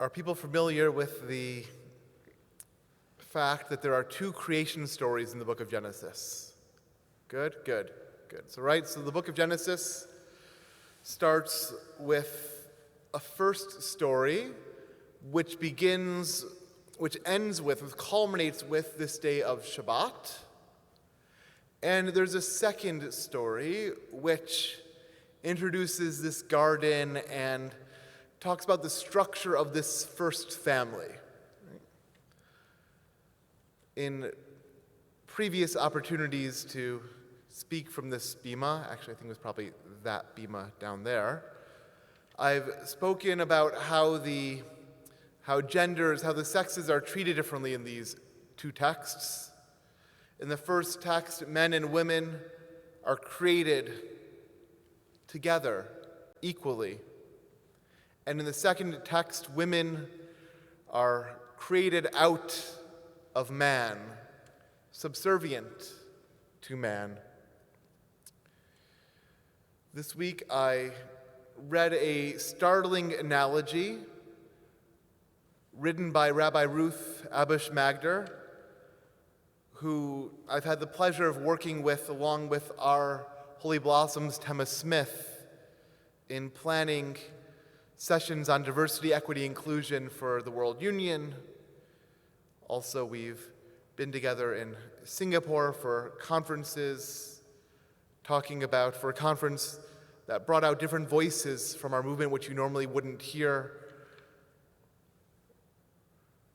Are people familiar with the fact that there are two creation stories in the book of Genesis? Good. So the book of Genesis starts with a first story which culminates with this day of Shabbat. And there's a second story which introduces this garden and talks about the structure of this first family. In previous opportunities to speak from this bima, actually I think it was probably that bima down there, I've spoken about how the sexes are treated differently in these two texts. In the first text, men and women are created together equally. And in the second text, women are created out of man, subservient to man. This week I read a startling analogy written by Rabbi Ruth Abush-Magder, who I've had the pleasure of working with along with our Holy Blossoms Tema Smith in planning sessions on diversity, equity, inclusion for the World Union. Also, we've been together in Singapore for conferences, for a conference that brought out different voices from our movement, which you normally wouldn't hear.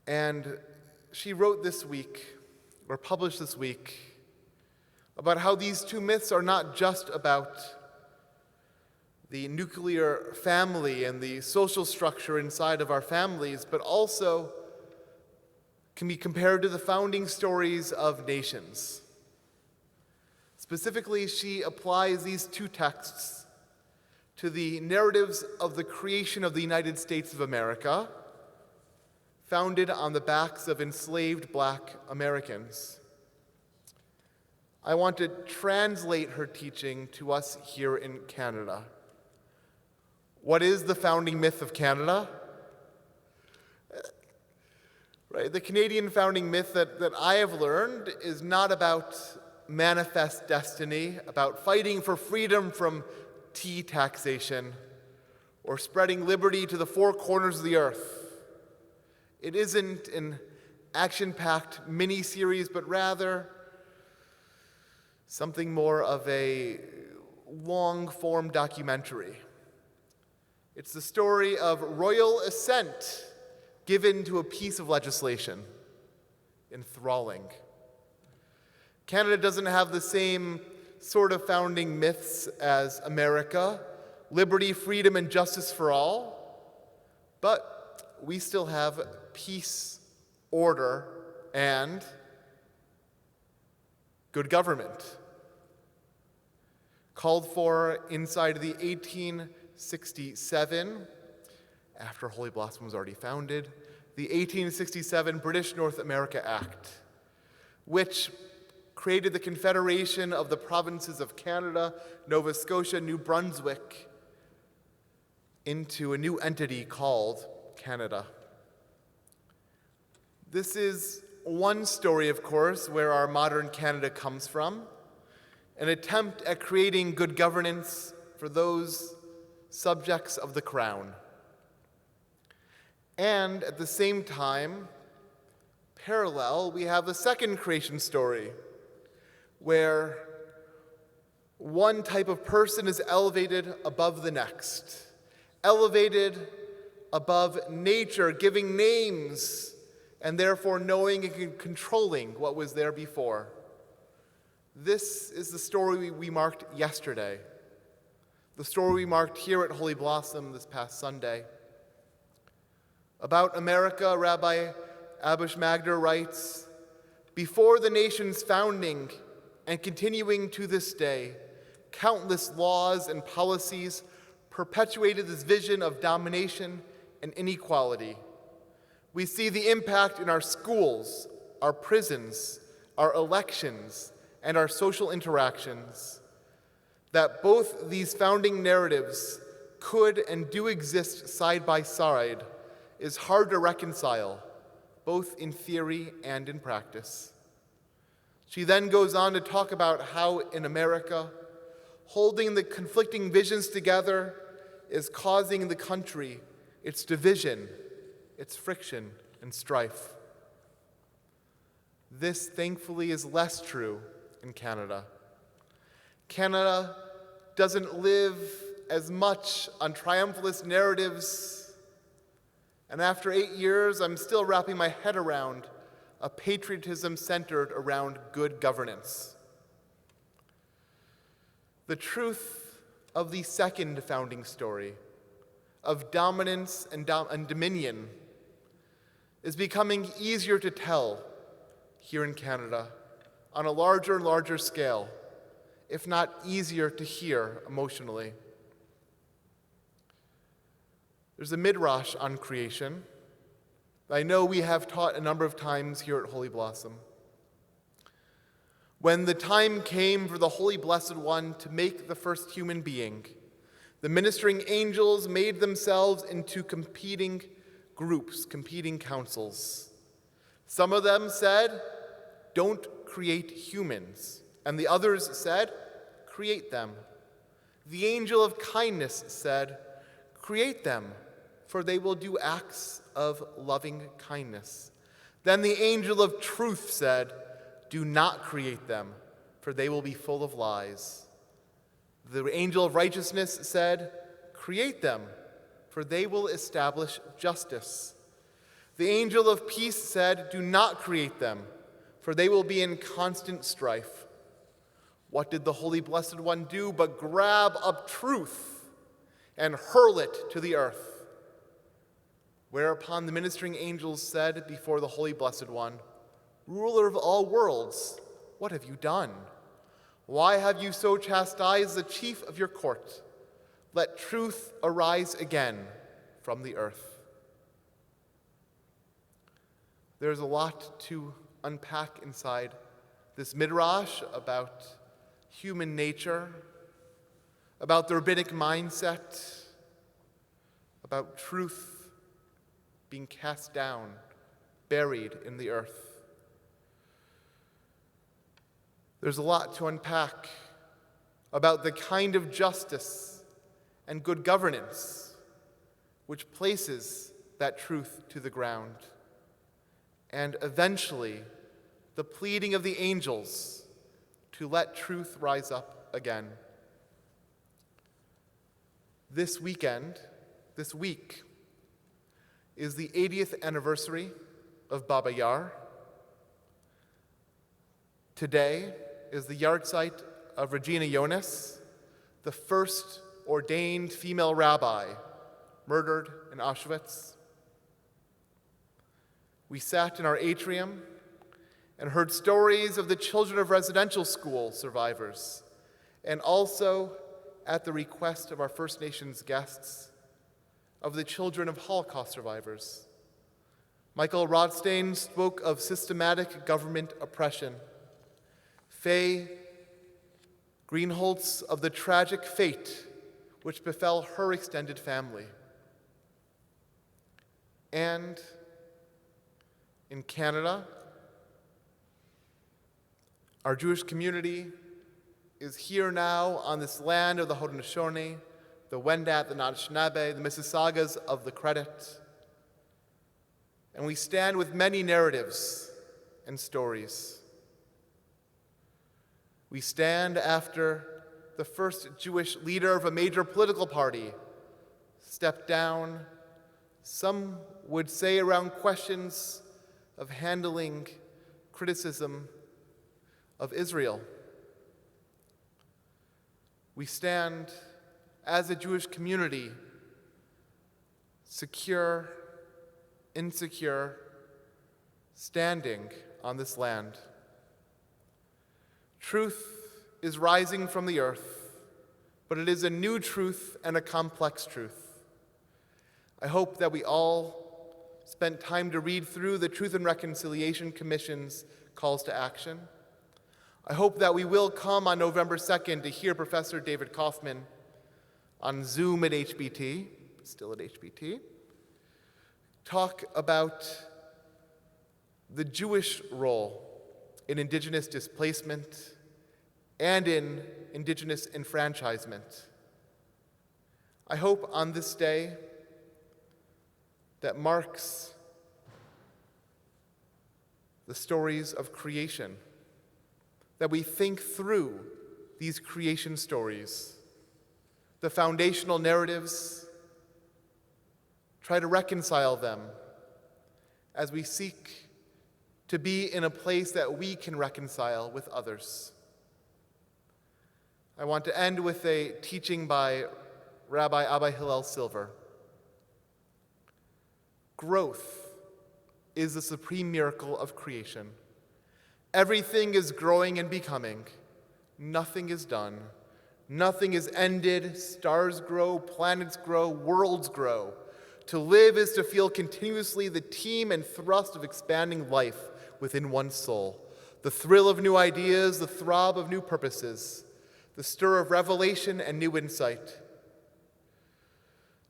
And she wrote this week, or published this week, about how these two myths are not just about the nuclear family and the social structure inside of our families, but also can be compared to the founding stories of nations. Specifically, she applies these two texts to the narratives of the creation of the United States of America, founded on the backs of enslaved Black Americans. I want to translate her teaching to us here in Canada. What is the founding myth of Canada? Right, the Canadian founding myth that I have learned is not about manifest destiny, about fighting for freedom from tea taxation, or spreading liberty to the four corners of the earth. It isn't an action-packed mini-series, but rather something more of a long-form documentary. It's the story of royal assent given to a piece of legislation. Enthralling. Canada doesn't have the same sort of founding myths as America, liberty, freedom, and justice for all, but we still have peace, order, and good government. Called for inside the 1867, after Holy Blossom was already founded, the 1867 British North America Act, which created the Confederation of the Provinces of Canada, Nova Scotia, New Brunswick, into a new entity called Canada. This is one story, of course, where our modern Canada comes from, an attempt at creating good governance for those subjects of the crown. And at the same time, parallel, we have a second creation story where one type of person is elevated above the next, elevated above nature, giving names, and therefore knowing and controlling what was there before. This is the story we marked yesterday, the story we marked here at Holy Blossom this past Sunday. About America, Rabbi Abush-Magder writes, "Before the nation's founding and continuing to this day, countless laws and policies perpetuated this vision of domination and inequality. We see the impact in our schools, our prisons, our elections, and our social interactions, that both these founding narratives could and do exist side by side is hard to reconcile, both in theory and in practice. She then goes on to talk about how in America, holding the conflicting visions together is causing the country its division, its friction, and strife. This, thankfully, is less true in Canada. Canada doesn't live as much on triumphalist narratives, and after 8 years, I'm still wrapping my head around a patriotism centered around good governance. The truth of the second founding story, of dominance and dominion, is becoming easier to tell here in Canada on a larger and larger scale, if not easier to hear emotionally. There's a midrash on creation that I know we have taught a number of times here at Holy Blossom. When the time came for the Holy Blessed One to make the first human being, the ministering angels made themselves into competing groups, competing councils. Some of them said, "Don't create humans," and the others said, "Create them." The angel of kindness said, "Create them, for they will do acts of loving kindness." Then the angel of truth said, "Do not create them, for they will be full of lies." The angel of righteousness said, "Create them, for they will establish justice." The angel of peace said, "Do not create them, for they will be in constant strife." What did the Holy Blessed One do but grab up truth and hurl it to the earth? Whereupon the ministering angels said before the Holy Blessed One, "Ruler of all worlds, what have you done? Why have you so chastised the chief of your court? Let truth arise again from the earth." There's a lot to unpack inside this midrash about human nature, about the rabbinic mindset, about truth being cast down, buried in the earth. There's a lot to unpack about the kind of justice and good governance which places that truth to the ground. And eventually, the pleading of the angels to let truth rise up again. This week, is the 80th anniversary of Baba Yar. Today is the yahrzeit of Regina Jonas, the first ordained female rabbi murdered in Auschwitz. We sat in our atrium and heard stories of the children of residential school survivors, and also, at the request of our First Nations guests, of the children of Holocaust survivors. Michael Rothstein spoke of systematic government oppression. Faye Greenholtz of the tragic fate which befell her extended family. And in Canada, our Jewish community is here now on this land of the Haudenosaunee, the Wendat, the Anishinaabe, the Mississaugas of the Credit. And we stand with many narratives and stories. We stand after the first Jewish leader of a major political party stepped down, some would say around questions of handling criticism of Israel. We stand as a Jewish community, secure, insecure, standing on this land. Truth is rising from the earth, but it is a new truth and a complex truth. I hope that we all spent time to read through the Truth and Reconciliation Commission's calls to action. I hope that we will come on November 2nd to hear Professor David Kaufman on Zoom at HBT, still at HBT, talk about the Jewish role in indigenous displacement and in indigenous enfranchisement. I hope on this day that marks the stories of creation, that we think through these creation stories, the foundational narratives, try to reconcile them as we seek to be in a place that we can reconcile with others. I want to end with a teaching by Rabbi Abba Hillel Silver. Growth is the supreme miracle of creation. Everything is growing and becoming. Nothing is done. Nothing is ended. Stars grow, planets grow, worlds grow. To live is to feel continuously the team and thrust of expanding life within one's soul, the thrill of new ideas, the throb of new purposes, the stir of revelation and new insight.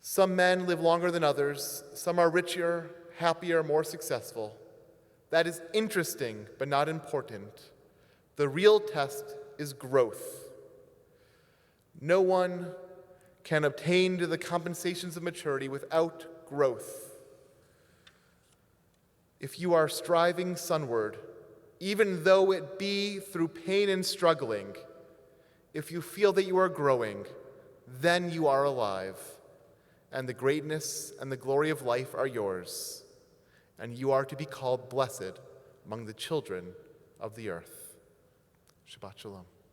Some men live longer than others. Some are richer, happier, more successful. That is interesting, but not important. The real test is growth. No one can obtain to the compensations of maturity without growth. If you are striving sunward, even though it be through pain and struggling, if you feel that you are growing, then you are alive, and the greatness and the glory of life are yours, and you are to be called blessed among the children of the earth. Shabbat Shalom.